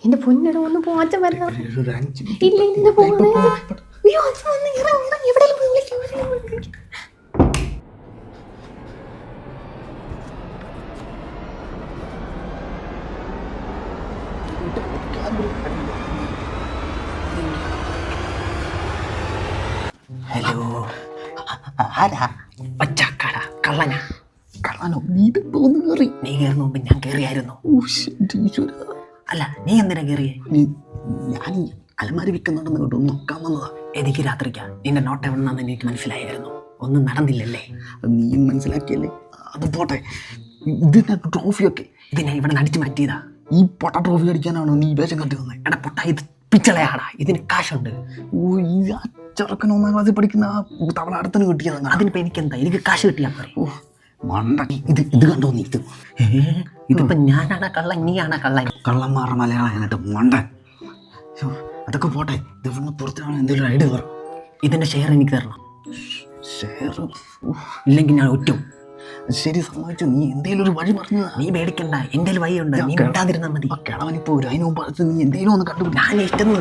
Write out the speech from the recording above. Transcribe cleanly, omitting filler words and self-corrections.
എന്റെ പൊന്നിട ഒന്ന് പോച്ച വരണം. ഇല്ല ഇല്ല പോകുന്നത്. അയ്യോ അച്ഛൻ വന്ന് ഇറങ്ങി ഇറങ്ങി എവിടെയെങ്കിലും പോയി വിളിക്കും. ഹലോ, ആരാ? പച്ചക്കട കള്ളനാ. കള്ളനോ? നീ തോന്നു കയറി. നീ കയറുന്ന മുമ്പ് ഞാൻ കയറിയായിരുന്നു. അല്ല, നീ എന്തിനാ കയറിയേ? ഞാൻ അലമാരി വിൽക്കുന്നുണ്ടെന്ന് കേട്ടോ, നോക്കാൻ വന്നതാ. എനിക്ക് രാത്രിക്കാ. നിന്റെ നോട്ട് എവിടെന്നാന്ന് എനിക്ക് മനസ്സിലായിരുന്നു. ഒന്നും നടന്നില്ലല്ലേ? നീയും മനസ്സിലാക്കിയല്ലേ? അത് പോട്ടെ, ഇതിന്റെ ട്രോഫിയൊക്കെ ഇതിനെ ഇവിടെ നടിച്ചു മാറ്റിയതാ. ഈ പൊട്ട ട്രോഫി അടിക്കാനാണോ നീ വേഷം കെട്ടി വന്നത്? എടാ പൊട്ട, ഇത് പിച്ചളയാടാ. ഇതിന് കാശുണ്ട്. ഓ, ഈ ചെറുക്കൻ 1ാം ക്ലാസ്സിൽ പഠിക്കുന്ന ആ തവള അടുത്തിന് കിട്ടിയതാണ്. അതിനിപ്പോ എനിക്കെന്താ? എനിക്ക് കാശ് കിട്ടിയാ പോരെ. ഓ മണ്ട, ഇത് കണ്ടോ നീ? ഇതിപ്പോ ഞാനാണ് കള്ളൻ, നീയാണ് കള്ളൻ. കള്ളന്മാരുടെ മലയാളമായിട്ട് മണ്ടൻ. അതൊക്കെ പോട്ടെ, ഇത് ഇവിടുന്ന് പുറത്താണ്. എന്തെങ്കിലും ഐഡിയ പറ. ഇതിന്റെ ഷെയർ എനിക്ക് തരണം. ഷെയർ? ഇല്ലെങ്കിൽ ഞാൻ ഒറ്റും. ശരി, സമ്മതിച്ചു. നീ എന്തെങ്കിലും ഒരു വഴി പറഞ്ഞതാ. നീ പേടിക്കണ്ട, എന്റെ വഴിയുണ്ട്. നീ മിണ്ടാതിരുന്നാ മതി. കിളവനിപ്പോ ഒരു അതിന് മുമ്പ് നീ എന്തെങ്കിലും ഒന്ന് കണ്ടുപിടി. ഞാൻ ഇഷ്ടം